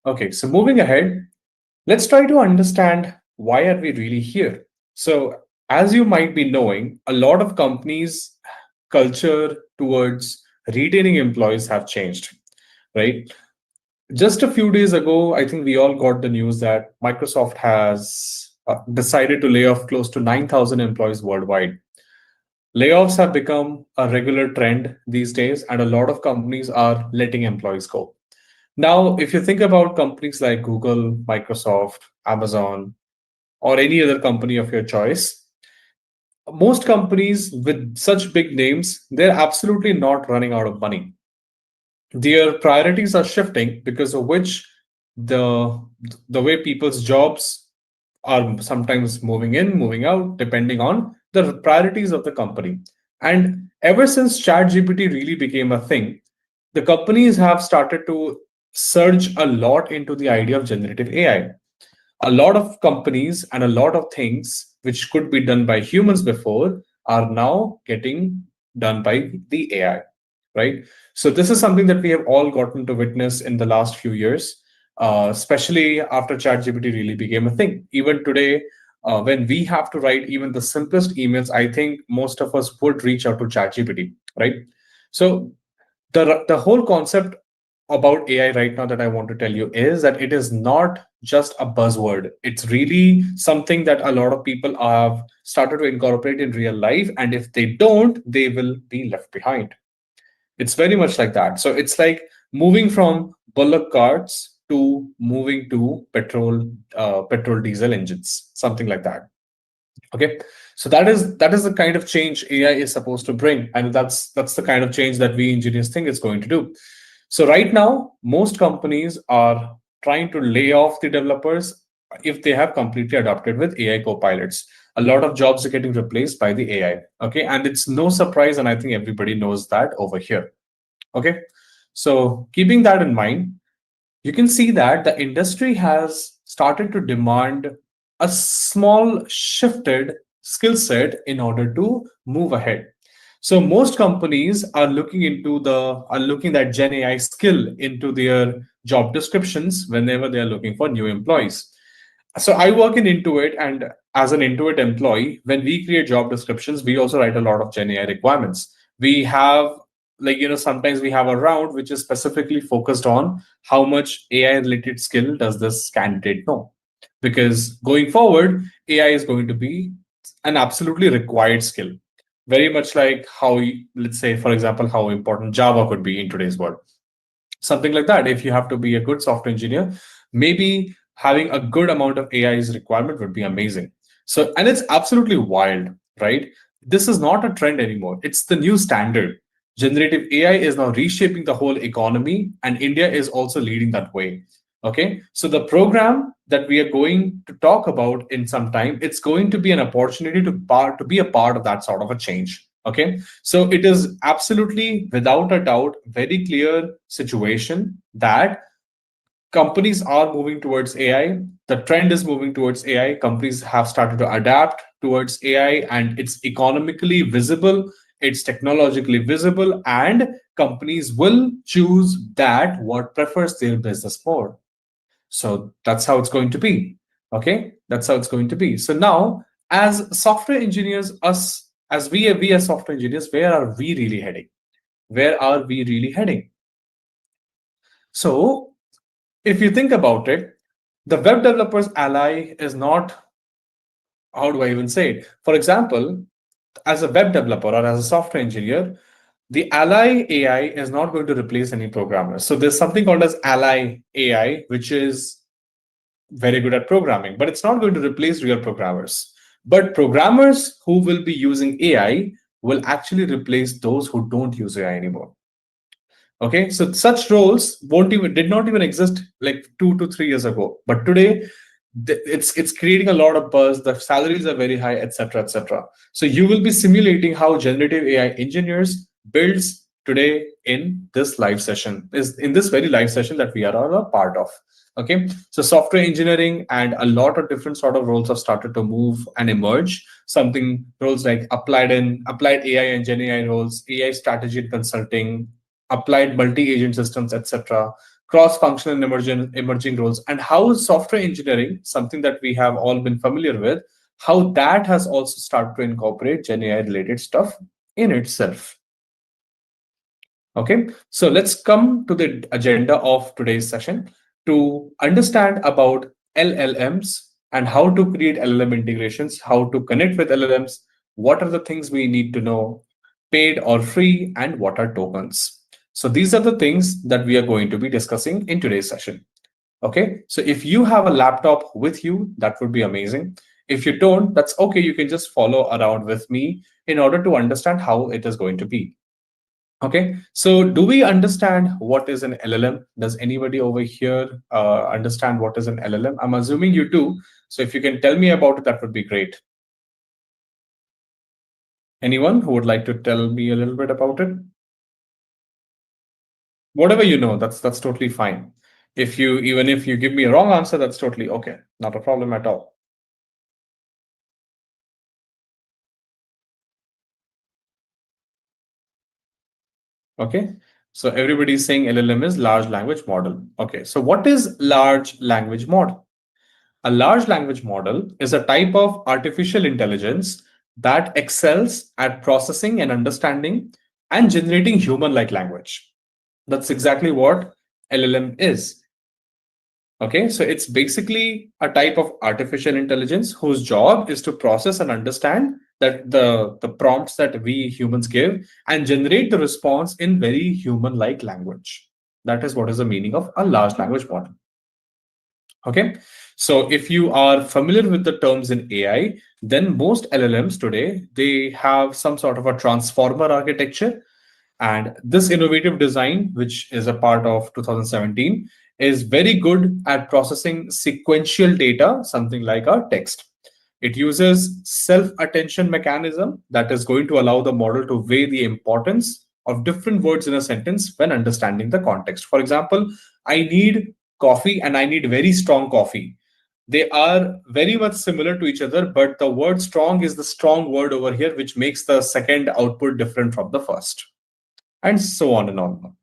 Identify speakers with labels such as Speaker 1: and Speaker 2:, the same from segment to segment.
Speaker 1: Okay, so moving ahead, let's try to understand why are we really here. So, as you might be knowing, a lot of companies' culture towards retaining employees have changed, right? Just a few days ago, I think we all got the news that Microsoft has decided to lay off close to 9,000 employees worldwide. Layoffs have become a regular trend these days, and a lot of companies are letting employees go. Now, if you think about companies like Google, Microsoft, Amazon, or any other company of your choice, most companies with such big names, they're absolutely not running out of money. Their priorities are shifting because of which the the way people's jobs are sometimes moving in, moving out, depending on the priorities of the company. And ever since ChatGPT really became a thing, the companies have started to surge a lot into the idea of generative AI. A lot of companies and a lot of things which could be done by humans before are now getting done by the AI, right? So this is something that we have all gotten to witness in the last few years, especially after ChatGPT really became a thing. Even today, when we have to write even the simplest emails, I think most of us would reach out to ChatGPT, right? So the whole concept about AI right now that I want to tell you is that it is not just a buzzword. It's really something that a lot of people have started to incorporate in real life. And if they don't, they will be left behind. It's very much like that. So it's like moving from bullock carts to moving to petrol diesel engines, something like that. Okay, so that is the kind of change AI is supposed to bring, and that's the kind of change that we engineers think it's going to do. So right now, most companies are trying to lay off the developers if they have completely adopted with AI copilots. A lot of jobs are getting replaced by the AI. Okay, and it's no surprise, and I think everybody knows that over here. Okay, so keeping that in mind, you can see that the industry has started to demand a small shifted skill set in order to move ahead. So most companies are looking that Gen AI skill into their job descriptions whenever they are looking for new employees. So I work in Intuit, and as an Intuit employee, when we create job descriptions, we also write a lot of Gen AI requirements. We have, sometimes we have a round which is specifically focused on how much AI related skill does this candidate know. Because going forward, AI is going to be an absolutely required skill. Very much like how, let's say, for example, how important Java could be in today's world. Something like that. If you have to be a good software engineer, maybe having a good amount of AI's requirement would be amazing. So, and it's absolutely wild, right? This is not a trend anymore. It's the new standard. Generative AI is now reshaping the whole economy, and India is also leading that way. Okay, so the program that we are going to talk about in some time, it's going to be an opportunity to be a part of that sort of a change. Okay, so it is absolutely, without a doubt, very clear situation that companies are moving towards AI. The trend is moving towards AI. Companies have started to adapt towards AI, and it's economically visible, it's technologically visible, and companies will choose that what prefers their business more. So that's how it's going to be. Okay, that's how it's going to be. So now, as software engineers, us as we as software engineers, where are we really heading? Where are we really heading? So if you think about it, the web developer's ally is not, how do I even say it? For example, as a web developer or as a software engineer, the ally AI is not going to replace any programmers. So there's something called as ally AI, which is very good at programming, but it's not going to replace real programmers. But programmers who will be using AI will actually replace those who don't use AI anymore. Okay, so such roles won't even did not even exist like 2 to 3 years ago, but today it's creating a lot of buzz. The salaries are very high, etc., etc. So you will be simulating how generative AI engineers builds today in this live session, is in this very live session that we are all a part of. Okay, so software engineering and a lot of different sort of roles have started to move and emerge. Something roles like applied AI and Gen AI roles, AI strategy and consulting, applied multi-agent systems, etc. cross-functional and emerging roles, and how software engineering, something that we have all been familiar with, how that has also started to incorporate Gen AI related stuff in itself. Okay, so let's come to the agenda of today's session to understand about LLMs and how to create LLM integrations, how to connect with LLMs, what are the things we need to know, paid or free, and what are tokens. So these are the things that we are going to be discussing in today's session. Okay, so if you have a laptop with you, that would be amazing. If you don't, that's okay. You can just follow around with me in order to understand how it is going to be. Okay, so do we understand what is an LLM? Does anybody over here understand what is an LLM? I'm assuming you do. So if you can tell me about it, that would be great. Anyone who would like to tell me a little bit about it? Whatever you know, that's totally fine. If you even if you give me a wrong answer, that's totally okay. Not a problem at all. Okay. So everybody's saying LLM is large language model. Okay. So what is large language model? A large language model is a type of artificial intelligence that excels at processing and understanding and generating human like language. That's exactly what LLM is. Okay, so it's basically a type of artificial intelligence whose job is to process and understand that the prompts that we humans give and generate the response in very human like language. That is what is the meaning of a large language model. Okay, so if you are familiar with the terms in AI, then most LLMs today they have some sort of a transformer architecture, and this innovative design, which is a part of 2017, is very good at processing sequential data, something like a text. It uses self-attention mechanism that is going to allow the model to weigh the importance of different words in a sentence when understanding the context. For example, I need coffee and I need very strong coffee. They are very much similar to each other, but the word strong is the strong word over here, which makes the second output different from the first, and so on and on.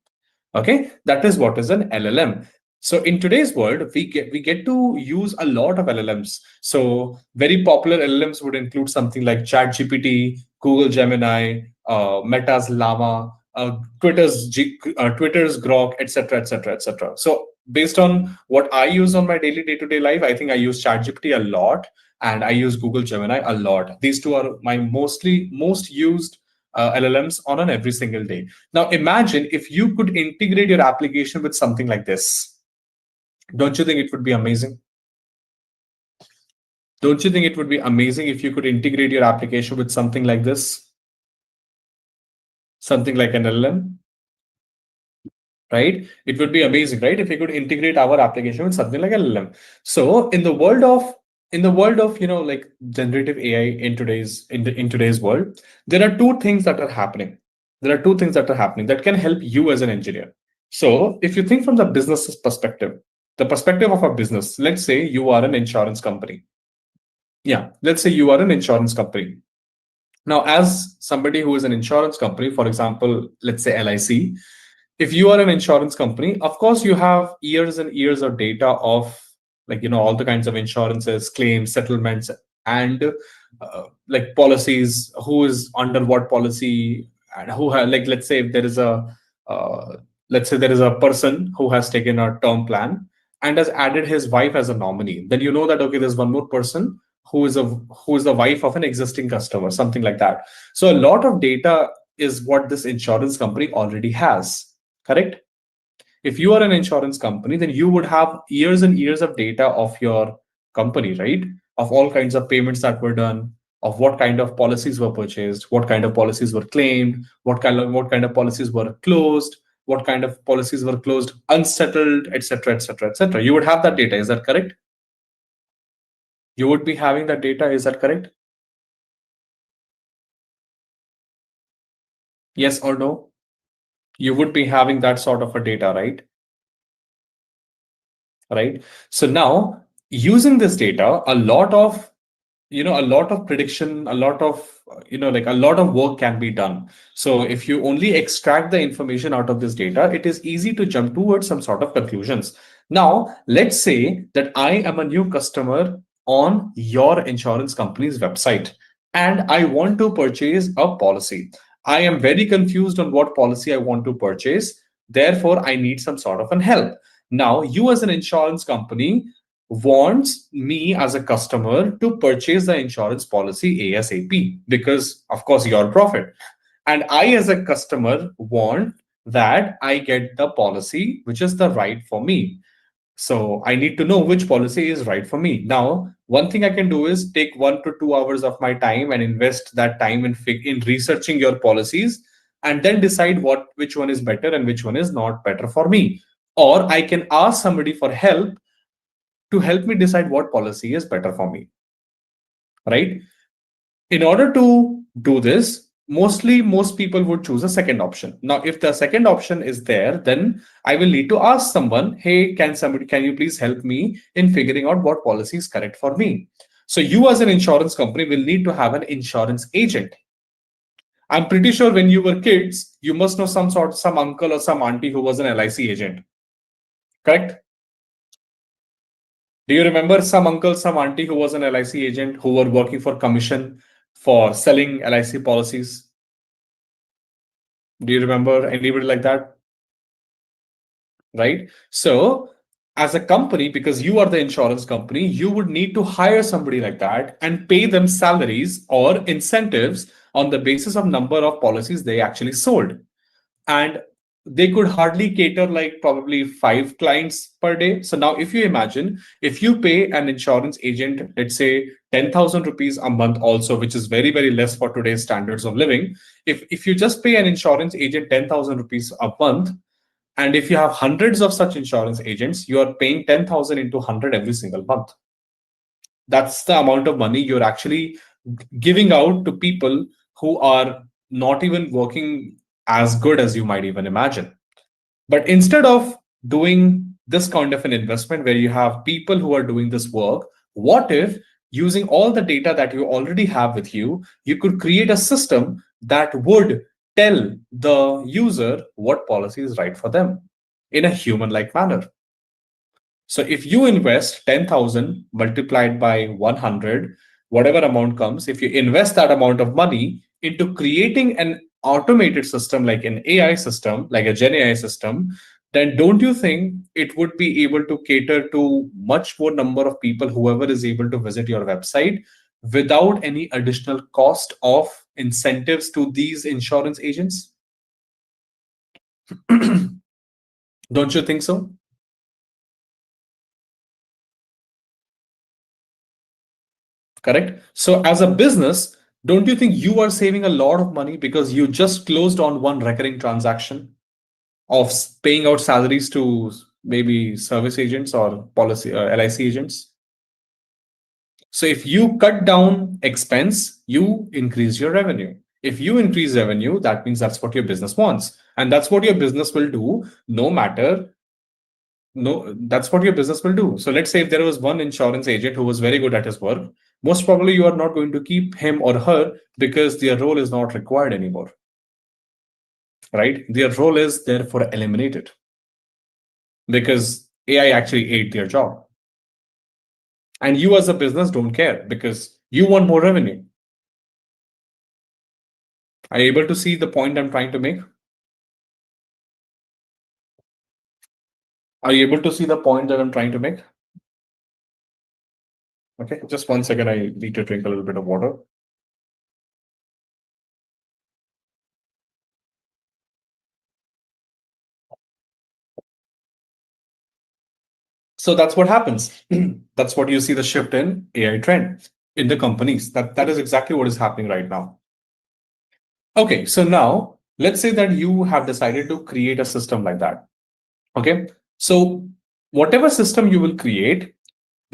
Speaker 1: Okay, that is what is an LLM. So in today's world, we get to use a lot of LLMs. So very popular LLMs would include something like ChatGPT, Google Gemini, Meta's Llama, Twitter's Grok, etc., etc., etc. So based on what I use on my daily day-to-day life, I think I use ChatGPT a lot and I use Google Gemini a lot. These two are my most used LLMs on an every single day. Now, imagine if you could integrate your application with something like this. Don't you think it would be amazing? Don't you think it would be amazing if you could integrate your application with something like this? Something like an LLM, right? It would be amazing, right? If we could integrate our application with something like LLM. So in the world of like generative AI in today's world, there are two things that are happening. There are two things that are happening that can help you as an engineer. So if you think from the business perspective, the perspective of a business, let's say you are an insurance company. Yeah, let's say you are an insurance company. Now, as somebody who is an insurance company, for example, let's say LIC, if you are an insurance company, of course, you have years and years of data of all the kinds of insurances, claims, settlements, and like policies, who is under what policy, and like uh, let's say there is a person who has taken a term plan and has added his wife as a nominee. Then you know that okay, there's one more person who is the wife of an existing customer, something like that. So a lot of data is what this insurance company already has. Correct? If you are an insurance company, then you would have years and years of data of your company, right? Of all kinds of payments that were done, of what kind of policies were purchased, what kind of policies were claimed, what kind of policies were closed, what kind of policies were closed unsettled, etc., etc., etc. You would have that data. Is that correct? You would be having that data. Is that correct? Yes or no? You would be having that sort of a data, right? Right. So now, using this data, a lot of a lot of prediction, a lot of like a lot of work can be done. So if you only extract the information out of this data, it is easy to jump towards some sort of conclusions. Now let's say that I am a new customer on your insurance company's website, and I want to purchase a policy. I am very confused on what policy I want to purchase, therefore I need some sort of an help. Now you as an insurance company wants me as a customer to purchase the insurance policy ASAP because, of course, your profit. And I, as a customer, want that I get the policy which is the right for me. So I need to know which policy is right for me. Now, one thing I can do is take 1 to 2 hours of my time and invest that time in researching your policies, and then decide which one is better and which one is not better for me. Or I can ask somebody for help to help me decide what policy is better for me, right? In order to do this, most people would choose a second option. Now, if the second option is there, then I will need to ask someone, hey, can you please help me in figuring out what policy is correct for me? So you as an insurance company will need to have an insurance agent. I'm pretty sure when you were kids, you must know some uncle or some auntie who was an LIC agent, correct? Do you remember some uncle, some auntie who was an LIC agent who were working for commission for selling LIC policies? Do you remember anybody like that? Right? So, as a company, because you are the insurance company, you would need to hire somebody like that and pay them salaries or incentives on the basis of number of policies they actually sold. And they could hardly cater like probably 5 clients per day. So now if you imagine, if you pay an insurance agent, let's say 10,000 rupees a month also, which is very, very less for today's standards of living. If you just pay an insurance agent 10,000 rupees a month, and if you have hundreds of such insurance agents, you are paying 10,000 into 100 every single month. That's the amount of money you're actually giving out to people who are not even working as good as you might even imagine. But instead of doing this kind of an investment where you have people who are doing this work, what if using all the data that you already have with you, you could create a system that would tell the user what policy is right for them in a human like manner? So if you invest 10,000 multiplied by 100, whatever amount comes, if you invest that amount of money into creating an automated system like an AI system, like a Gen AI system, then don't you think it would be able to cater to much more number of people, whoever is able to visit your website, without any additional cost of incentives to these insurance agents? Don't you think so? Correct. So, as a business, don't you think you are saving a lot of money because you just closed on one recurring transaction of paying out salaries to maybe service agents or policy LIC agents? So, if you cut down expense, you increase your revenue. If you increase revenue, that means that's what your business wants. And that's what your business will do, no matter no, that's what your business will do. So let's say if there was one insurance agent who was very good at his work, most probably you are not going to keep him or her because their role is not required anymore, right? Their role is therefore eliminated because AI actually ate their job. And you as a business don't care because you want more revenue. Are you able to see the point I'm trying to make? Are you able to see the point that I'm trying to make? Okay, just 1 second. I need to drink a little bit of water. So that's what happens. That's what you see the shift in AI trend in the companies. That is exactly what is happening right now. Okay, so now let's say that you have decided to create a system like that. Okay, so whatever system you will create,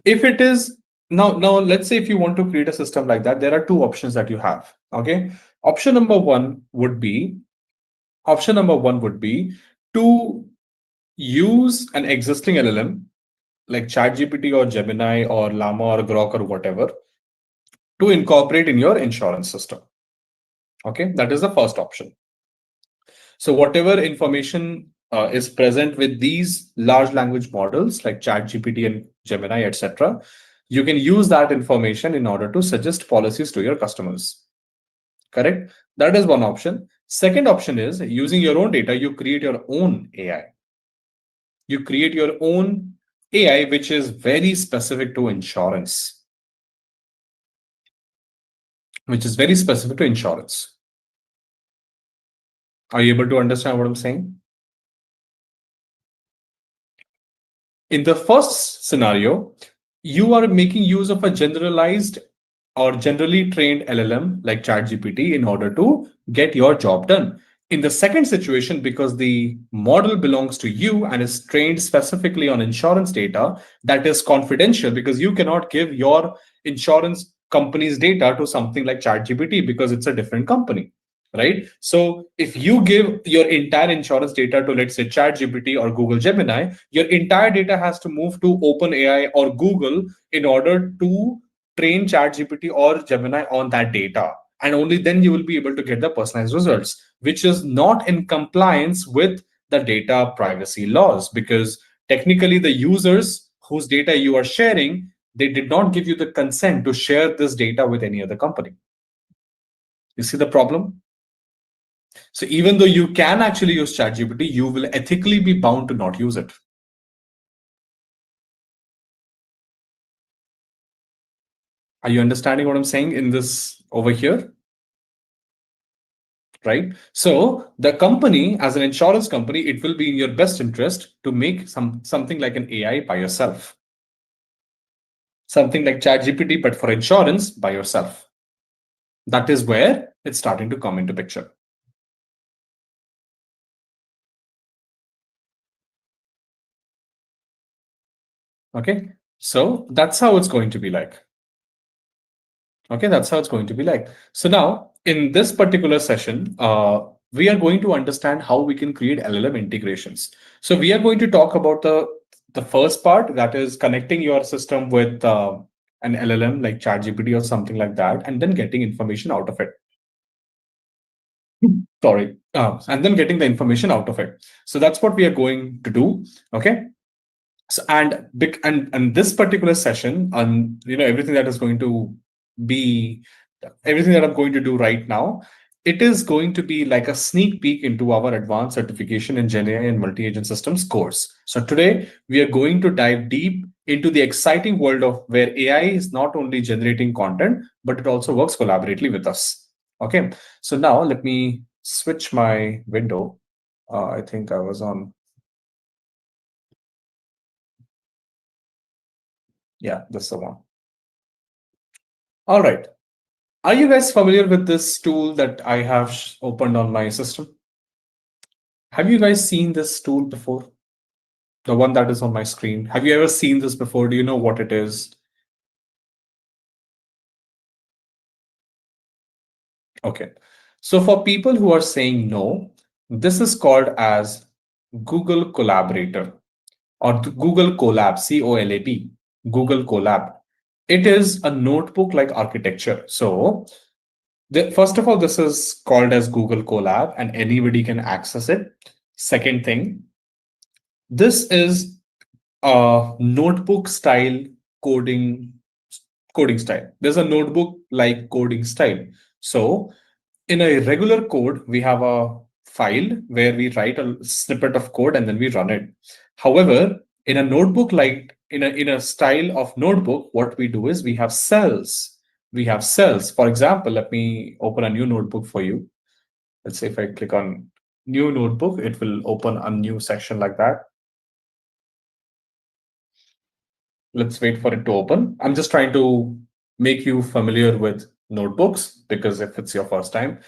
Speaker 1: if it is now let's say if you want to create a system like that, there are two options that you have. Okay, option number one would be option number one would be to use an existing LLM like ChatGPT or Gemini or Llama or Grok or whatever, to incorporate in your insurance system. Okay, that is the first option. So whatever information is present with these large language models like ChatGPT and Gemini, etc., you can use that information in order to suggest policies to your customers. Correct? That is one option. Second option is using your own data, you create your own AI. You create your own AI, which is very specific to insurance, which is very specific to insurance. Are you able to understand what I'm saying? In the first scenario, you are making use of a generalized or generally trained LLM like ChatGPT in order to get your job done. In the second situation, because the model belongs to you and is trained specifically on insurance data, that is confidential because you cannot give your insurance company's data to something like ChatGPT because it's a different company, right? So if you give your entire insurance data to, let's say, ChatGPT or Google Gemini, your entire data has to move to OpenAI or Google in order to train ChatGPT or Gemini on that data. And only then you will be able to get the personalized results, which is not in compliance with the data privacy laws because technically the users whose data you are sharing, they did not give you the consent to share this data with any other company. You see the problem? So even though you can actually use ChatGPT, you will ethically be bound to not use it. Are you understanding what I'm saying in this over here? Right? So the company, as an insurance company, it will be in your best interest to make something like an AI by yourself. Something like ChatGPT, but for insurance by yourself. That is where it's starting to come into picture. Okay. So that's how it's going to be like. Okay, that's how it's going to be like. So now, in this particular session, we are going to understand how we can create LLM integrations. So we are going to talk about the first part, that is connecting your system with an LLM like ChatGPT or something like that, and then getting information out of it. Sorry, and then getting the information out of it. So that's what we are going to do. Okay. So and this particular session, and everything that is going to be everything that I'm going to do right now, it is going to be like a sneak peek into our advanced certification in GenAI and multi-agent systems course. So today we are going to dive deep into the exciting world of where AI is not only generating content, but it also works collaboratively with us. Okay. So now let me switch my window. I think I was on. Yeah, this is the one. All right. Are you guys familiar with this tool that I have opened on my system? Have you guys seen this tool before? The one that is on my screen. Have you ever seen this before? Do you know what it is? Okay. So for people who are saying no, this is called as Google Collaborator or Google Colab, COLAB, Google Colab. It is a notebook like architecture. So first of all, this is called as Google Colab and anybody can access it. Second thing, this is a notebook style coding coding style. There's a notebook like coding style. So in a regular code, we have a file where we write a snippet of code and then we run it. However, in a notebook like in a style of notebook, what we do is we have cells. We have cells. For example, let me open a new notebook for you. Let's say if I click on new notebook, it will open a new section like that. Let's wait for it to open. I'm just trying to make you familiar with notebooks because if it's your first time.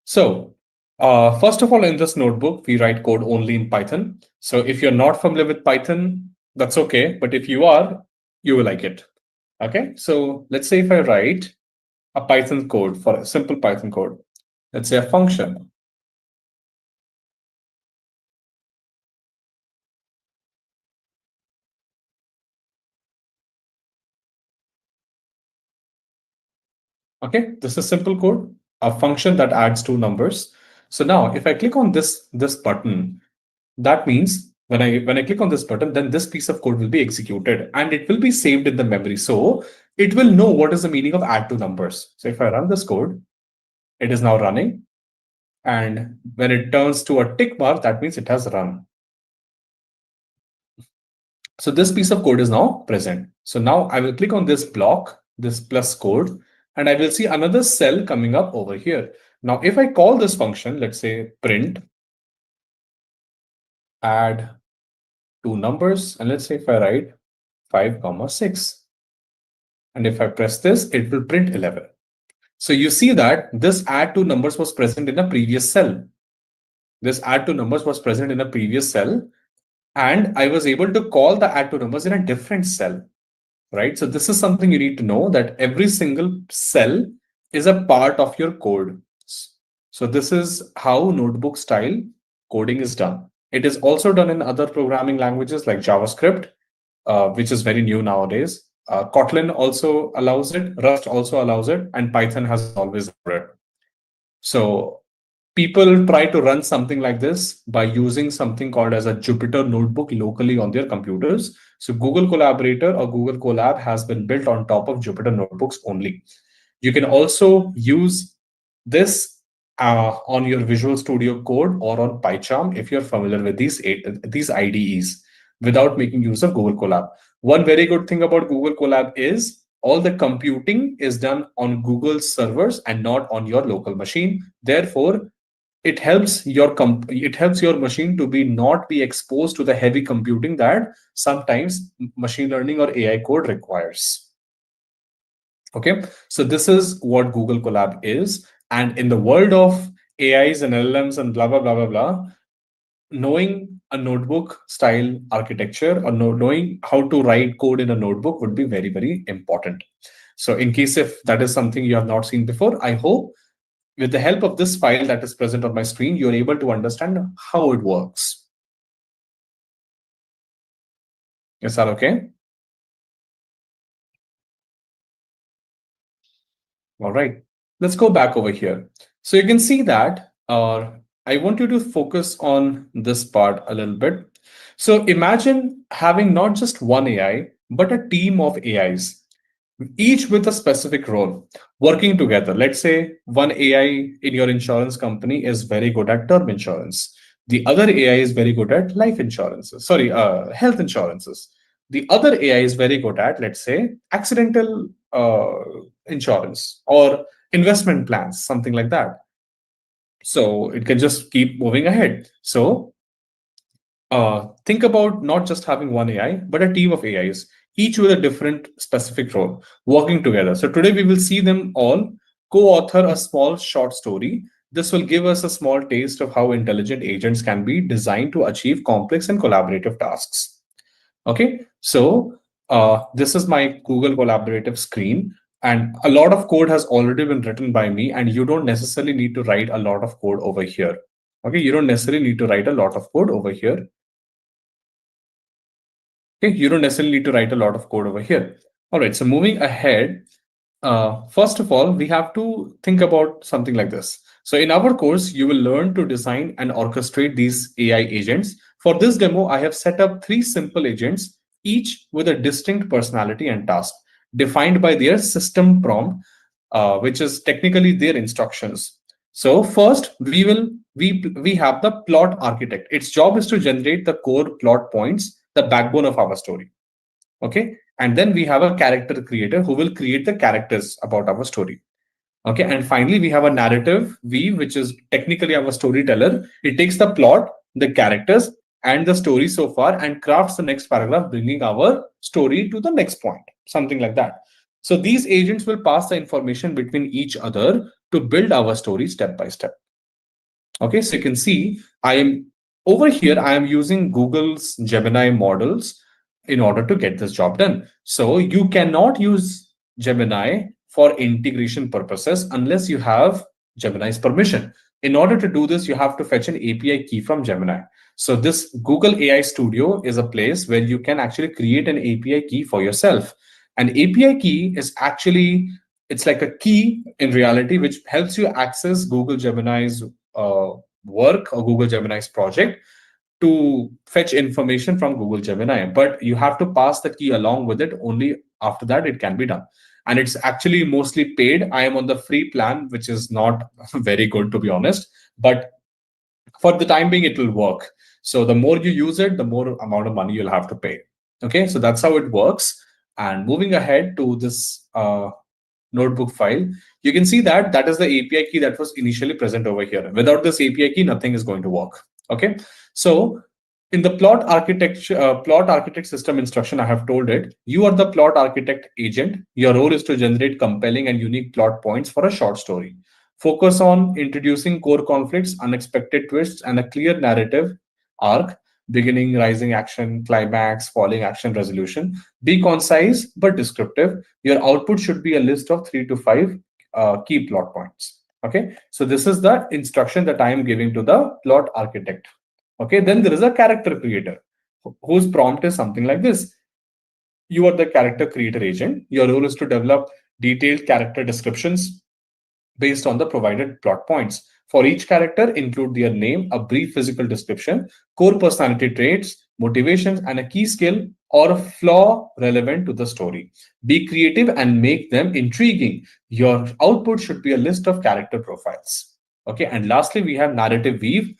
Speaker 1: So, first of all, in this notebook, we write code only in Python. So if you're not familiar with Python, that's okay. But if you are, you will like it. Okay. So let's say if I write a Python code for a simple Python code, let's say a function. Okay, this is simple code, a function that adds two numbers. So now if I click on this button, that means when I click on this button, then this piece of code will be executed and it will be saved in the memory. So it will know what is the meaning of add two numbers. So if I run this code, it is now running. And when it turns to a tick mark, that means it has run. So this piece of code is now present. So now I will click on this block, this plus code, and I will see another cell coming up over here. Now, if I call this function, let's say print, add two numbers, and let's say if I write 5 comma 6, and if I press this, it will print 11. So you see that this add two numbers was present in a previous cell. This add two numbers was present in a previous cell, and I was able to call the add two numbers in a different cell. Right? So this is something you need to know, that every single cell is a part of your code. So this is how notebook style coding is done. It is also done in other programming languages like JavaScript, which is very new nowadays. Kotlin also allows it, Rust also allows it, and Python has always allowed it. So people try to run something like this by using something called as a Jupyter notebook locally on their computers. So Google Collaborator or Google Colab has been built on top of Jupyter notebooks only. You can also use this on your Visual Studio Code or on PyCharm if you're familiar with these IDEs without making use of Google Colab. One very good thing about Google Colab is all the computing is done on Google's servers and not on your local machine. Therefore, it helps your machine to be not be exposed to the heavy computing that sometimes machine learning or AI code requires. Okay, so this is what Google Colab is. And in the world of AIs and LLMs and blah, blah, blah, blah, blah, knowing a notebook style architecture or knowing how to write code in a notebook would be very, very important. So in case if that is something you have not seen before, I hope with the help of this file that is present on my screen, you're able to understand how it works. Is that okay? All right, let's go back over here. So you can see that I want you to focus on this part a little bit. So imagine having not just one AI, but a team of AIs, each with a specific role, working together. Let's say one AI in your insurance company is very good at term insurance. The other AI is very good at life insurances, sorry, health insurances. The other AI is very good at, let's say, accidental insurance or investment plans, something like that. So it can just keep moving ahead. So think about not just having one AI, but a team of AIs, each with a different specific role, working together. So today we will see them all co-author a small short story. This will give us a small taste of how intelligent agents can be designed to achieve complex and collaborative tasks. Okay, so this is my Google Collaborative screen, and a lot of code has already been written by me, and you don't necessarily need to write a lot of code over here. Okay, you don't necessarily need to write a lot of code over here. Okay, you don't necessarily need to write a lot of code over here. All right, so moving ahead, first of all, we have to think about something like this. So in our course, you will learn to design and orchestrate these AI agents. For this demo, I have set up three simple agents, each with a distinct personality and task, defined by their system prompt, which is technically their instructions. So first, we have the plot architect. Its job is to generate the core plot points, the backbone of our story. Okay, and then we have a character creator who will create the characters about our story. Okay, and finally we have a narrative weave, which is technically our storyteller. It takes the plot, the characters, and the story so far and crafts the next paragraph, bringing our story to the next point, something like that. So these agents will pass the information between each other to build our story step by step. Okay, so you can see I am over here, I am using Google's Gemini models in order to get this job done. So you cannot use Gemini for integration purposes unless you have Gemini's permission. In order to do this, you have to fetch an API key from Gemini. So this Google AI Studio is a place where you can actually create an API key for yourself. An API key is actually It's like a key in reality, which helps you access Google Gemini's uh, work or Google Gemini's project to fetch information from Google Gemini. But you have to pass the key along with it. Only after that it can be done. And it's actually mostly paid. I am on the free plan, which is not very good, to be honest. But for the time being, it will work. So the more you use it, the more amount of money you'll have to pay. Okay, so that's how it works. And moving ahead to this notebook file, you can see that that is the API key that was initially present over here. Without this API key, nothing is going to work. Okay, so in the plot architect system instruction, I have told it, you are the plot architect agent. Your role is to generate compelling and unique plot points for a short story. Focus on introducing core conflicts, unexpected twists, and a clear narrative arc, beginning, rising action, climax, falling action, resolution. Be concise but descriptive. Your output should be a list of 3 to 5 key plot points. Okay, so this is the instruction that I am giving to the plot architect. Okay, then there is a character creator whose prompt is something like this. You are the character creator agent. Your role is to develop detailed character descriptions based on the provided plot points. For each character, include their name, a brief physical description, core personality traits, motivations, and a key skill or a flaw relevant to the story. Be creative and make them intriguing. Your output should be a list of character profiles. Okay, and lastly, we have narrative weave,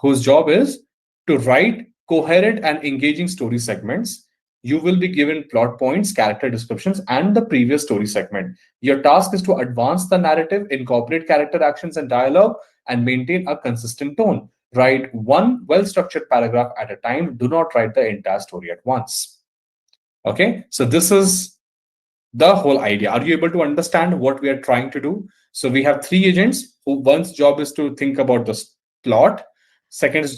Speaker 1: whose job is to write coherent and engaging story segments. You will be given plot points, character descriptions, and the previous story segment. Your task is to advance the narrative, incorporate character actions and dialogue, and maintain a consistent tone. Write one well structured paragraph at a time. Do not write the entire story at once. Okay, so this is the whole idea. Are you able to understand what we are trying to do? So we have three agents who one's job is to think about the plot, second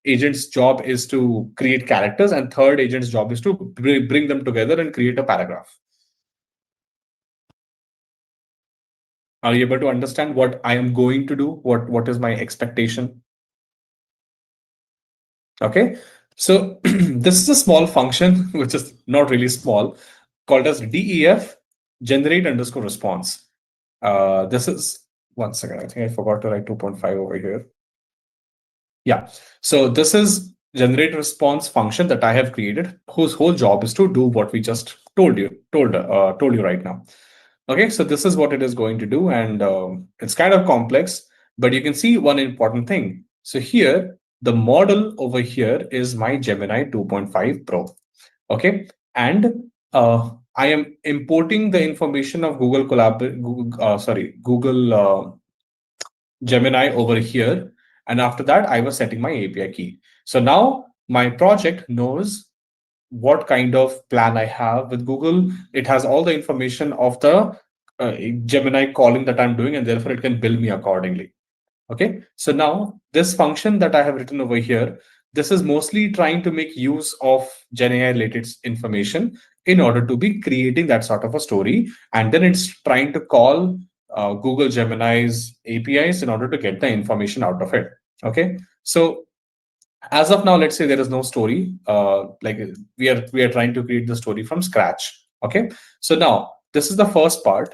Speaker 1: agent's job is to create characters, and third agent's job is to bring them together and create a paragraph. Are you able to understand what I am going to do? What is my expectation? Okay, so this is a small function which is not really small, called as def generate underscore response. This is, one second, I think I forgot to write 2.5 over here. Yeah, so this is generate response function that I have created, whose whole job is to do what we just told you right now. Okay, so this is what it is going to do, and it's kind of complex, but you can see one important thing. So here, the model over here is my Gemini 2.5 Pro. Okay, and I am importing the information of Google Gemini over here. And after that, I was setting my API key. So now my project knows what kind of plan I have with Google. It has all the information of the Gemini calling that I'm doing, and therefore it can bill me accordingly. Okay, so now this function that I have written over here, this is mostly trying to make use of GenAI related information in order to be creating that sort of a story. And then it's trying to call Google Gemini's APIs in order to get the information out of it. Okay, so as of now, let's say there is no story. Like we are trying to create the story from scratch. Okay, so now this is the first part,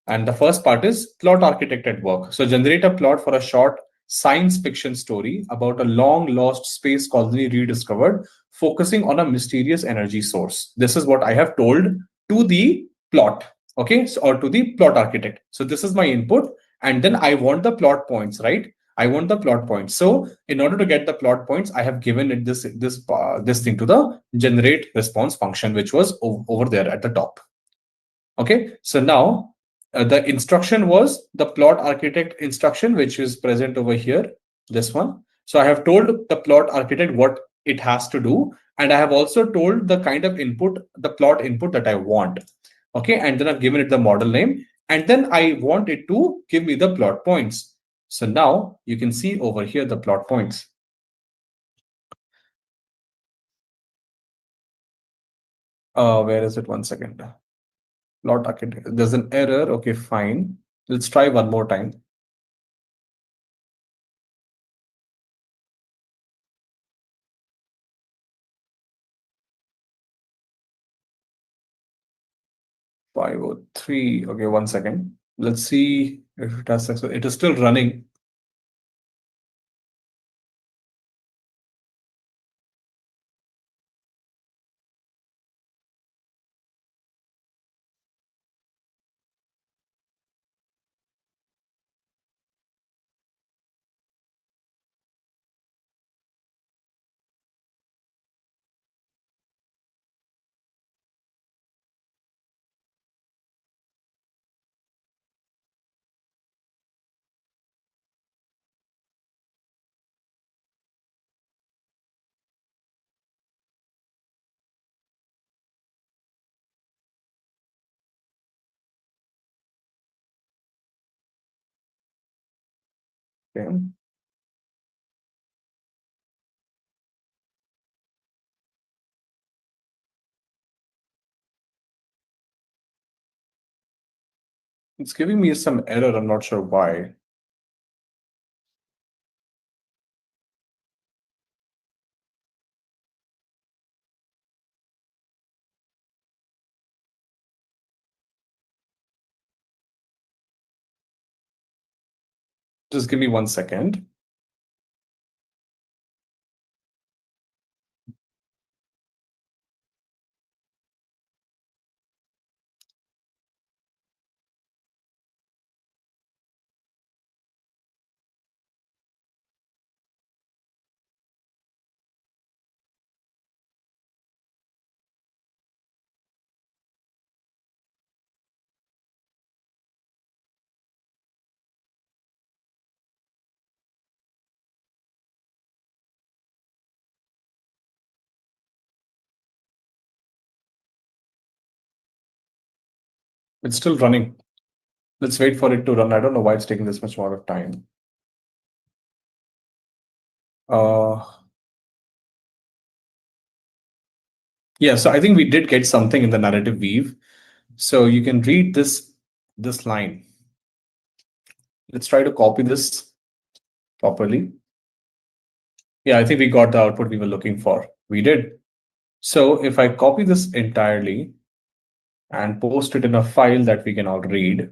Speaker 1: and the first part is plot architect at work. So generate a plot for a short science fiction story about a long lost space colony rediscovered, focusing on a mysterious energy source. This is what I have told to the plot, okay, so, or to the plot architect. So this is my input, and then I want the plot points, right? I want the plot points. So in order to get the plot points, I have given it this thing to the generate response function, which was over there at the top. Okay, so now the instruction was the plot architect instruction, which is present over here, this one. So I have told the plot architect what it has to do, and I have also told the kind of input, the plot input that I want. Okay, and then I've given it the model name, and then I want it to give me the plot points. So now you can see over here the plot points. Where is it? One second. Plot architect. There's an error. Okay, fine. Let's try one more time. 503. Okay, 1 second. Let's see if it has success. It is still running. Okay. It's giving me some error. I'm not sure why. Just give me 1 second. It's still running. Let's wait for it to run. I don't know why it's taking this much more of time. Uh, yeah, so I think we did get something in the narrative weave. So you can read this line. Let's try to copy this properly. Yeah, I think we got the output we were looking for. We did. So if I copy this entirely and post it in a file that we can all read,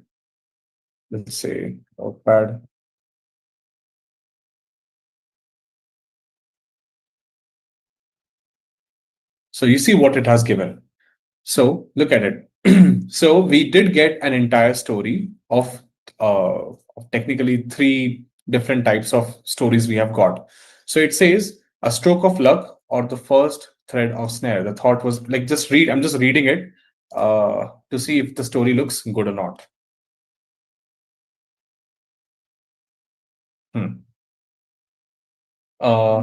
Speaker 1: let's say Notepad. So you see what it has given. So look at it. So we did get an entire story of technically three different types of stories we have got. So it says a stroke of luck or the first thread of snare. The thought was like just read. I'm just reading it to see if the story looks good or not. Hmm.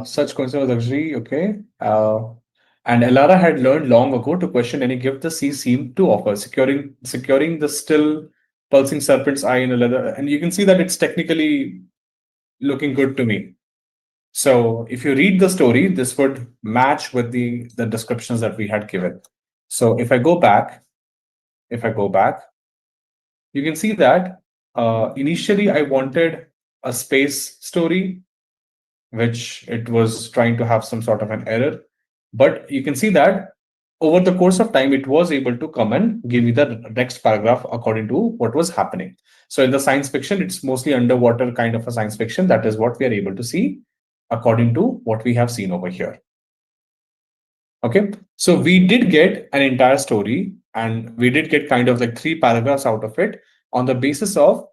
Speaker 1: Such coincidence was luxury, okay. And Elara had learned long ago to question any gift the sea seemed to offer, securing the still pulsing serpent's eye in a leather. And you can see that it's technically looking good to me. So if you read the story, this would match with the descriptions that we had given. So if I go back, you can see that initially I wanted a space story which it was trying to have some sort of an error. But you can see that over the course of time, it was able to come and give you the next paragraph according to what was happening. So in the science fiction, it's mostly underwater kind of a science fiction. That is what we are able to see according to what we have seen over here. Okay. So we did get an entire story and we did get kind of like three paragraphs out of it on the basis of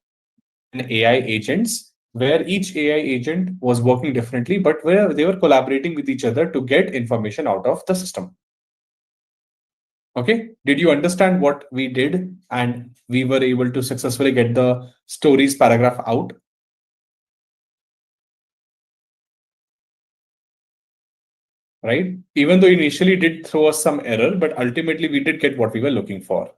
Speaker 1: an AI agents where each AI agent was working differently, but where they were collaborating with each other to get information out of the system. Okay. Did you understand what we did? And we were able to successfully get the stories paragraph out, right? Even though initially did throw us some error, but ultimately we did get what we were looking for.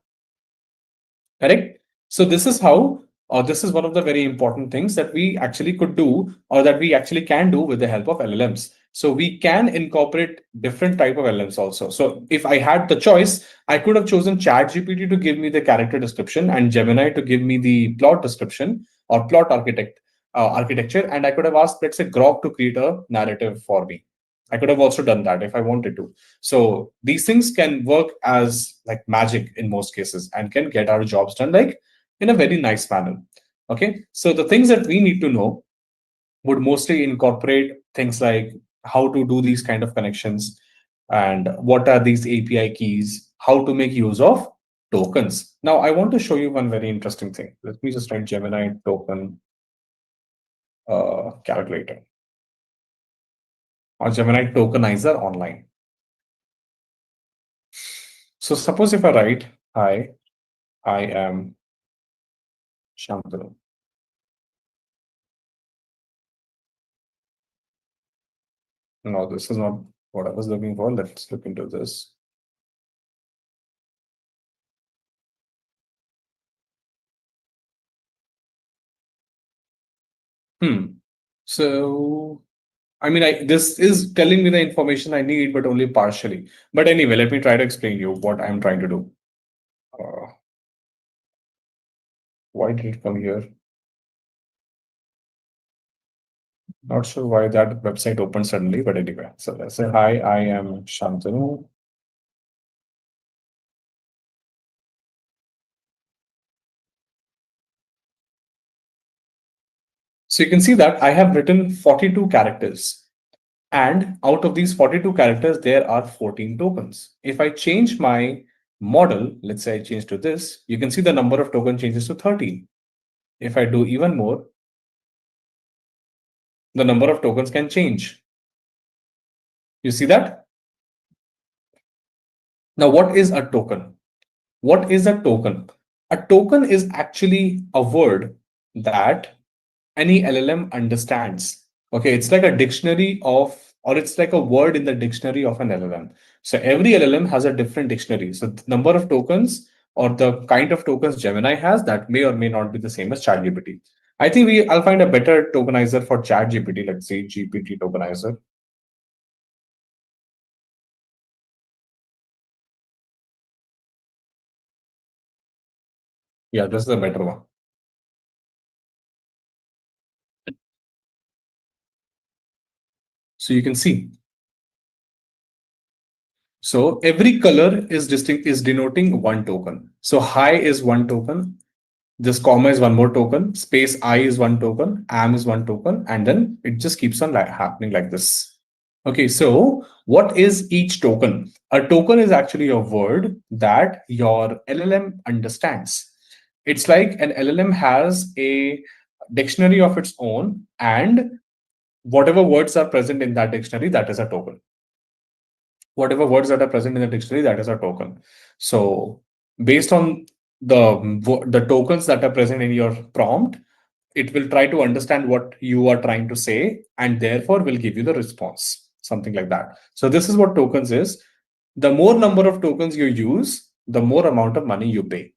Speaker 1: Correct? So this is how, or this is one of the very important things that we actually could do, or that we actually can do with the help of LLMs. So we can incorporate different type of LLMs also. So if I had the choice, I could have chosen ChatGPT to give me the character description and Gemini to give me the plot description or plot architecture, and I could have asked, let's say, Grok to create a narrative for me. I could have also done that if I wanted to. So these things can work as like magic in most cases and can get our jobs done like in a very nice manner. Okay. So the things that we need to know would mostly incorporate things like how to do these kind of connections and what are these API keys, how to make use of tokens. Now, I want to show you one very interesting thing. Let me just write Gemini token calculator or Gemini tokenizer online. So suppose if I write, hi, I am Shantanu. No, this is not what I was looking for. Let's look into this. Hmm. So I mean, this is telling me the information I need, but only partially. But anyway, let me try to explain you what I'm trying to do. Uh, why did it come here? Not sure why that website opened suddenly, but anyway. So let's say, hi, I am Shantanu. So you can see that I have written 42 characters. And out of these 42 characters, there are 14 tokens. If I change my model, let's say I change to this, you can see the number of token changes to 13. If I do even more, the number of tokens can change. You see that? Now, what is a token? What is a token? A token is actually a word that any LLM understands. Okay, it's like a dictionary of, or it's like a word in the dictionary of an LLM. So every LLM has a different dictionary. So the number of tokens or the kind of tokens Gemini has that may or may not be the same as ChatGPT. I think I'll find a better tokenizer for ChatGPT. Let's say GPT tokenizer. Yeah, this is a better one. So you can see. So every color is distinct is denoting one token. So high is one token, this comma is one more token, space I is one token, am is one token, and then it just keeps on happening like this. Okay, so what is each token? A token is actually a word that your LLM understands. It's like an LLM has a dictionary of its own, and whatever words are present in that dictionary, that is a token. Whatever words that are present in the dictionary, that is a token. So based on the tokens that are present in your prompt, it will try to understand what you are trying to say and therefore will give you the response, something like that. So this is what tokens is. The more number of tokens you use, the more amount of money you pay.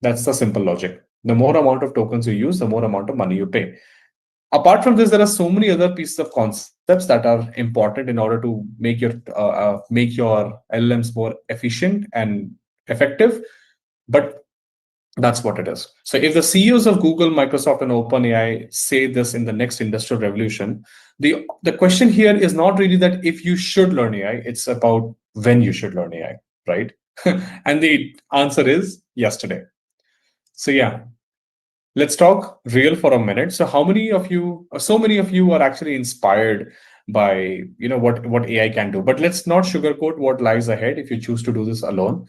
Speaker 1: That's the simple logic. The more amount of tokens you use, the more amount of money you pay. Apart from this, there are so many other pieces of concepts that are important in order to make your LLMs more efficient and effective. But that's what it is. So if the CEOs of Google, Microsoft, and OpenAI say this in the next industrial revolution, the question here is not really that if you should learn AI, it's about when you should learn AI, right? And the answer is yesterday. So yeah, let's talk real for a minute. So how many of you, so many of you are actually inspired by what AI can do. But let's not sugarcoat what lies ahead if you choose to do this alone.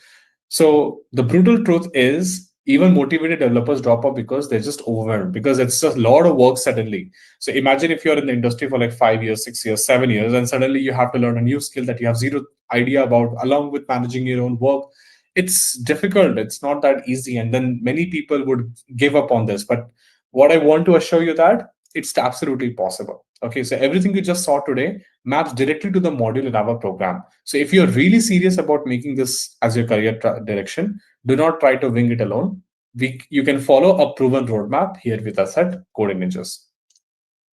Speaker 1: So the brutal truth is even motivated developers drop off because they're just overwhelmed because it's a lot of work suddenly. So imagine if you're in the industry for like 5 years, 6 years, 7 years, and suddenly you have to learn a new skill that you have zero idea about, along with managing your own work. It's difficult. It's not that easy. And then many people would give up on this. But what I want to assure you that it's absolutely possible. Okay, so everything you just saw today maps directly to the module in our program. So if you're really serious about making this as your career direction, do not try to wing it alone. You can follow a proven roadmap here with us at Coding Ninjas.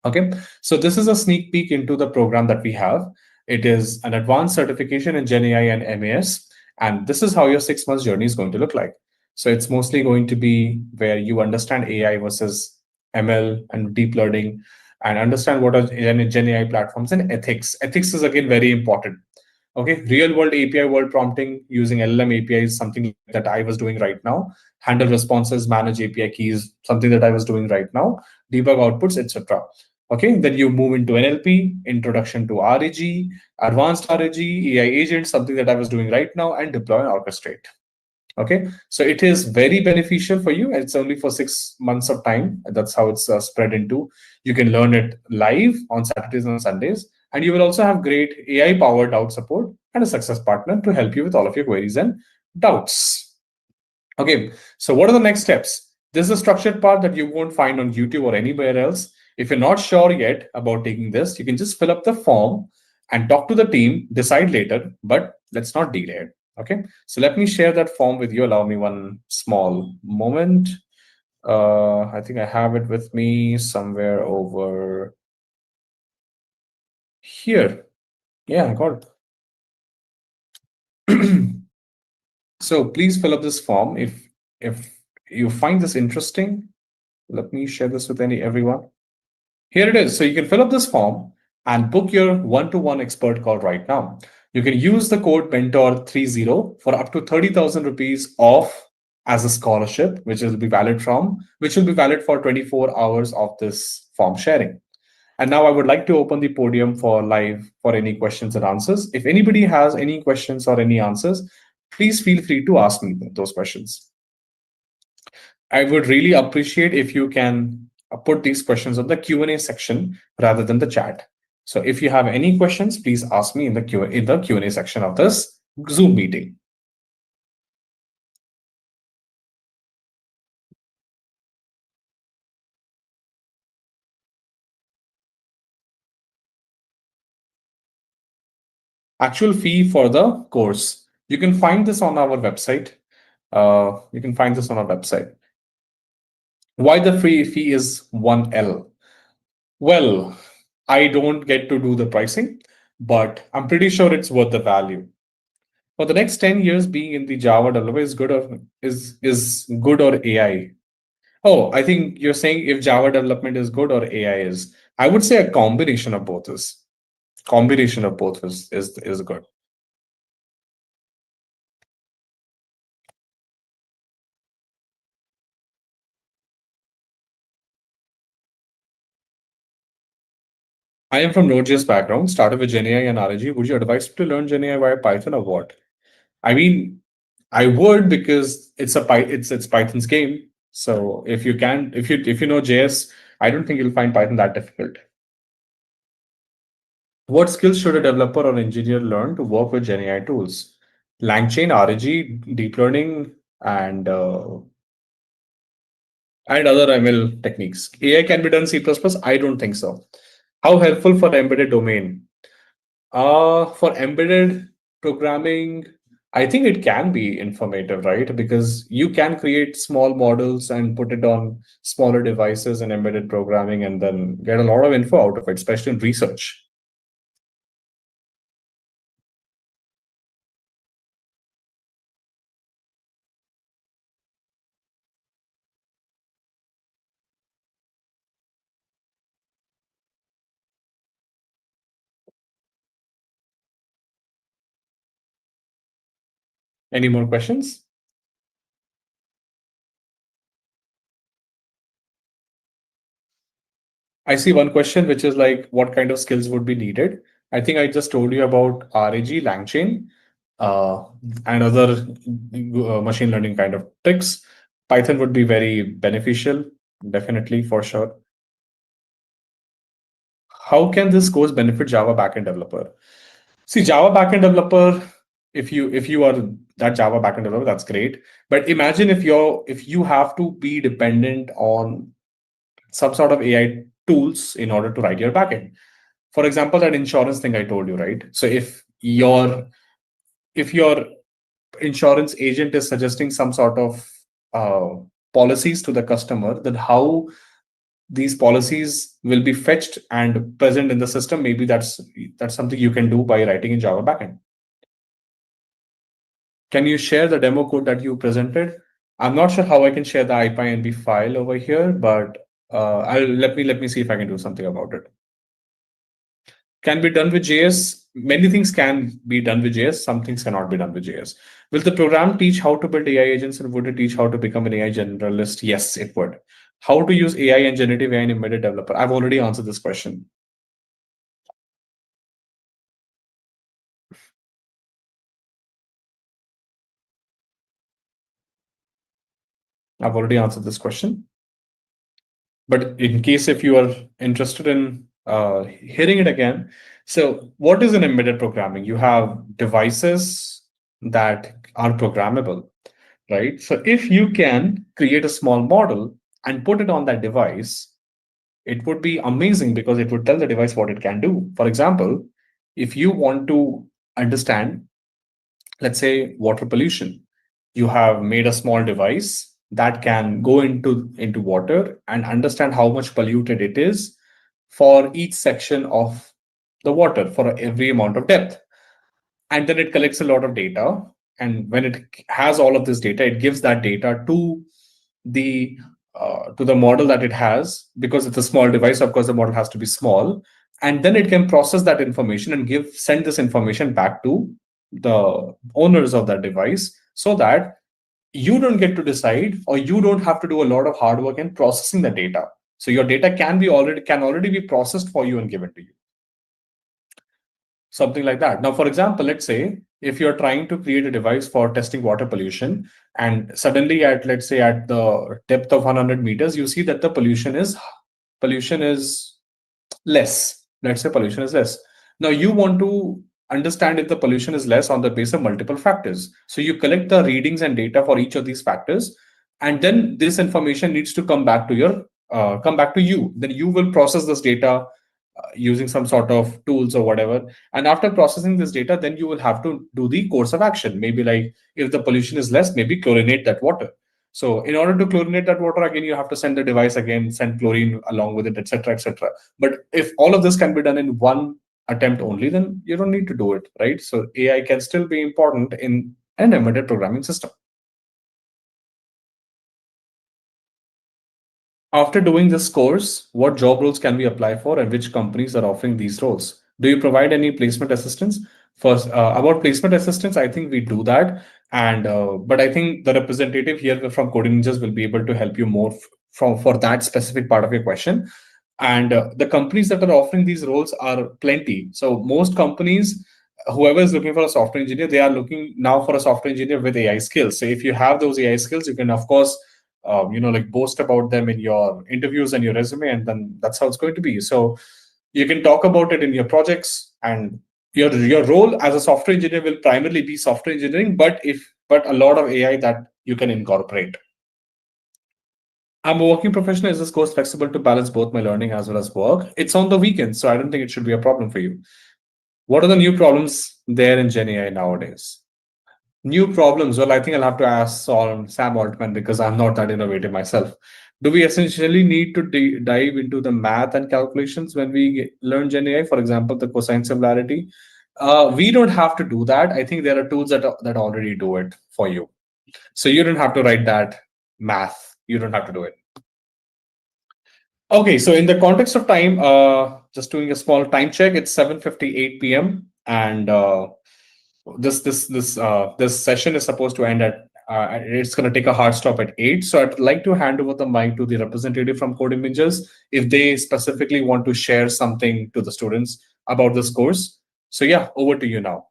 Speaker 1: Okay, so this is a sneak peek into the program that we have. It is an advanced certification in GenAI and MAS, and this is how your 6 months journey is going to look like. So it's mostly going to be where you understand AI versus ML and deep learning. and understand what are Gen AI platforms and ethics. Ethics is again very important. Okay, real world API world prompting using LLM API is something that I was doing right now. Handle responses, manage API keys, something that I was doing right now. Debug outputs, etc. Okay, then you move into NLP, introduction to RAG, advanced RAG, AI agents, something that I was doing right now, and deploy and orchestrate. Okay, so it is very beneficial for you. It's only for 6 months of time. That's how it's spread into. You can learn it live on Saturdays and Sundays, and you will also have great AI powered doubt support and a success partner to help you with all of your queries and doubts. Okay, so what are the next steps? This is a structured part that you won't find on YouTube or anywhere else. If you're not sure yet about taking this, you can just fill up the form and talk to the team, decide later, but let's not delay it. Okay, so let me share that form with you. Allow me one small moment. I think I have it with me somewhere over here. Yeah, I got it. So please fill up this form if you find this interesting. Let me share this with everyone. Here it is. So you can fill up this form and book your one-to-one expert call right now. You can use the code mentor30 for up to 30,000 rupees off as a scholarship, which will be valid for 24 hours of this form sharing. And now I would like to open the podium for live for any questions and answers. If anybody has any questions or any answers, please feel free to ask me those questions. I would really appreciate if you can put these questions on the Q&A section rather than the chat. So if you have any questions, please ask me in the Q&A section of this Zoom meeting. Actual fee for the course. You can find this on our website. You can find this on our website. Why the free fee is 1L? Well, I don't get to do the pricing, but I'm pretty sure it's worth the value. For the next 10 years, being in the Java developer is good or AI? Oh, I think you're saying if Java development is good or AI is. I would say a combination of both is good. I am from Node.js background, started with GenAI and RAG. Would you advise me to learn GenAI via Python or what? I mean, I would because it's Python's game. So if you know JS, I don't think you'll find Python that difficult. What skills should a developer or engineer learn to work with GenAI tools? LangChain, RAG, deep learning, and other ML techniques. AI can be done C++. I don't think so. How helpful for embedded domain? For embedded programming, I think it can be informative, right? Because you can create small models and put it on smaller devices and embedded programming and then get a lot of info out of it, especially in research. Any more questions? I see one question, which is like, what kind of skills would be needed? I think I just told you about RAG, LangChain, uh, and other machine learning kind of tricks. Python would be very beneficial, definitely for sure. How can this course benefit Java backend developer? See, Java backend developer, if you are that Java backend developer, that's great. But imagine if you have to be dependent on some sort of AI tools in order to write your backend. For example, that insurance thing I told you, right? So if your insurance agent is suggesting some sort of uh, policies to the customer, then how these policies will be fetched and present in the system, maybe that's something you can do by writing in Java backend. Can you share the demo code that you presented? I'm not sure how I can share the IPyNB file over here, but Let me see if I can do something about it. Can be done with JS. Many things can be done with JS. Some things cannot be done with JS. Will the program teach how to build AI agents, and would it teach how to become an AI generalist? Yes, it would. How to use AI and generative AI in embedded developer? I've already answered this question. I've already answered this question. But in case if you are interested in hearing it again, so what is an embedded programming? You have devices that are programmable, right? So if you can create a small model and put it on that device, it would be amazing because it would tell the device what it can do. For example, if you want to understand, let's say, water pollution, you have made a small device that can go into water and understand how much polluted it is for each section of the water for every amount of depth, and then it collects a lot of data, and when it has all of this data, it gives that data the to the model that it has. Because it's a small device, of course the model has to be small, and then it can process that information and give send this information back to the owners of that device, so that you don't get to decide, or you don't have to do a lot of hard work in processing the data. So your data can already be processed for you and given to you, something like that. Now, for example, let's say if you're trying to create a device for testing water pollution, and suddenly at, let's say, at the depth of 100 meters, you see that the pollution is less. Let's say pollution is less. Now you want to understand if the pollution is less on the basis of multiple factors. So you collect the readings and data for each of these factors, and then this information needs to come back to you. Then you will process this data using some sort of tools or whatever. And after processing this data, then you will have to do the course of action. Maybe like if the pollution is less, maybe chlorinate that water. So in order to chlorinate that water, again, you have to send the device again, send chlorine along with it, etc., etc. But if all of this can be done in one attempt only, then you don't need to do it, right? So AI can still be important in an embedded programming system. After doing this course, what job roles can we apply for, and which companies are offering these roles? Do you provide any placement assistance? First, about placement assistance, I think we do that, and but I think the representative here from Coding Ninjas will be able to help you more from for that specific part of your question. And the companies that are offering these roles are plenty. So most companies, whoever is looking for a software engineer, they are looking now for a software engineer with AI skills. So if you have those AI skills, you can of course like boast about them in your interviews and your resume, and then that's how it's going to be. So you can talk about it in your projects, and your role as a software engineer will primarily be software engineering, but a lot of AI that you can incorporate. I'm a working professional. Is this course flexible to balance both my learning as well as work? It's on the weekends, so I don't think it should be a problem for you. What are the new problems there in Gen AI nowadays? New problems. Well, I think I'll have to ask Sam Altman because I'm not that innovative myself. Do we essentially need to dive into the math and calculations when we learn Gen AI? For example, the cosine similarity. We don't have to do that. I think there are tools that already do it for you. So you don't have to write that math. You don't have to do it. Okay, so in the context of time, just doing a small time check, it's 7:58 p.m. and this session is supposed to end at it's going to take a hard stop at 8. So I'd like to hand over the mic to the representative from Coding Ninjas if they specifically want to share something to the students about this course. So yeah, over to you now.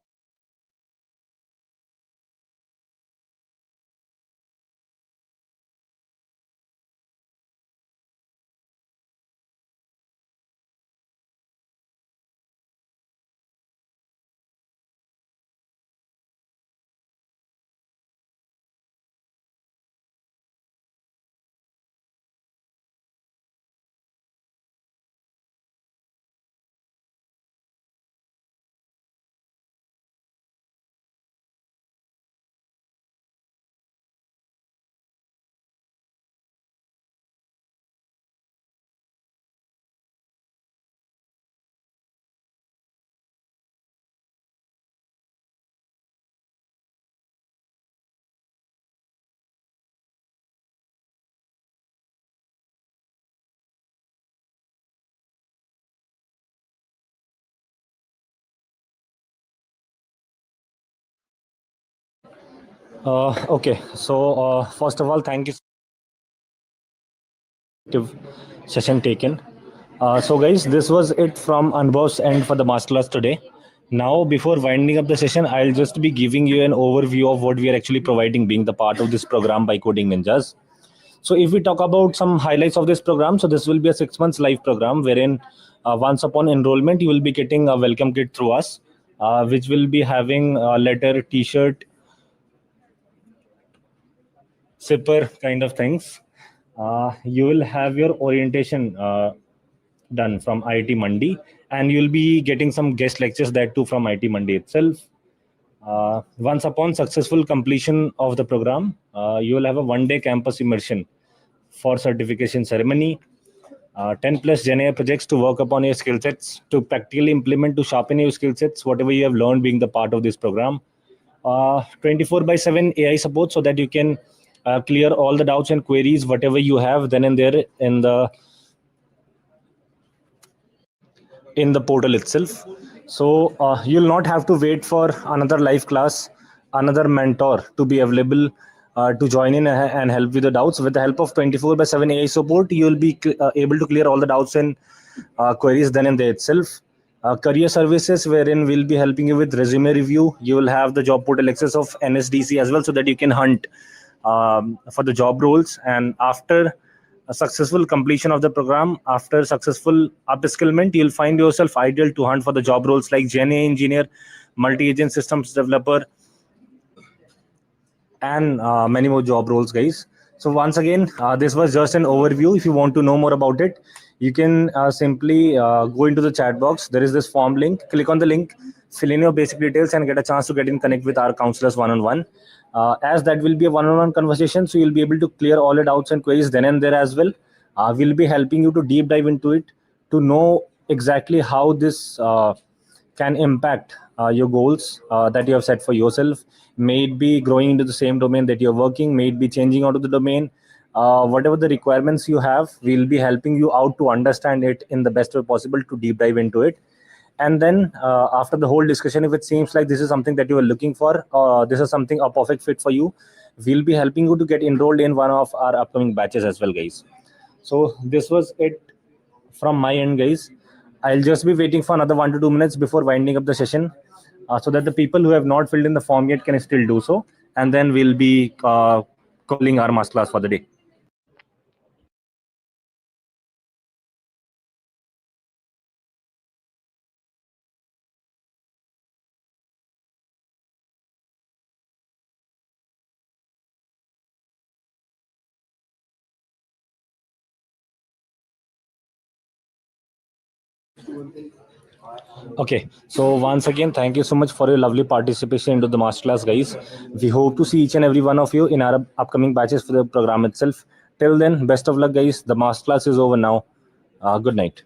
Speaker 2: Okay, so first of all, thank you for session taken. So, guys, this was it from Anubhav's end for the masterclass today. Now, before winding up the session, I'll just be giving you an overview of what we are actually providing, being the part of this program by Coding Ninjas. So, if we talk about some highlights of this program, so this will be a 6 months live program wherein once upon enrollment, you will be getting a welcome kit through us, which will be having a letter, T-shirt, zipper kind of things. You will have your orientation done from IIT Mandi, and you'll be getting some guest lectures that too from IIT Mandi itself. Once upon successful completion of the program, you will have a 1 day campus immersion for certification ceremony. 10 plus GenAI projects to work upon your skill sets, to practically implement, to sharpen your skill sets, whatever you have learned being the part of this program. 24 by 7 AI support so that you can clear all the doubts and queries, whatever you have then and there in the portal itself. So you'll not have to wait for another live class, another mentor to be available to join in and help with the doubts. With the help of 24 by 7 AI support, you'll be able to clear all the doubts and queries then and there itself. Career services, wherein we'll be helping you with resume review. You will have the job portal access of NSDC as well, so that you can hunt for the job roles. And after a successful completion of the program, after successful upskillment, you'll find yourself ideal to hunt for the job roles like GenAI engineer, multi-agent systems developer, and many more job roles, guys. So once again, this was just an overview. If you want to know more about it, you can simply go into the chat box. There is this form link. Click on the link, fill in your basic details, and get a chance to get in connect with our counselors one-on-one. As that will be a one-on-one conversation, so you'll be able to clear all your doubts and queries then and there as well. We'll be helping you to deep dive into it to know exactly how this can impact your goals that you have set for yourself. May it be growing into the same domain that you're working, may it be changing out of the domain. Whatever the requirements you have, we'll be helping you out to understand it in the best way possible, to deep dive into it. And then after the whole discussion, if it seems like this is something that you are looking for, this is something a perfect fit for you, we'll be helping you to get enrolled in one of our upcoming batches as well, guys. So this was it from my end, guys. I'll just be waiting for another 1 to 2 minutes before winding up the session, so that the people who have not filled in the form yet can still do so. And then we'll be calling our masterclass for the day. Okay, so once again, thank you so much for your lovely participation into the masterclass, guys. We hope to see each and every one of you in our upcoming batches for the program itself. Till then, best of luck, guys. The masterclass is over now. Good night.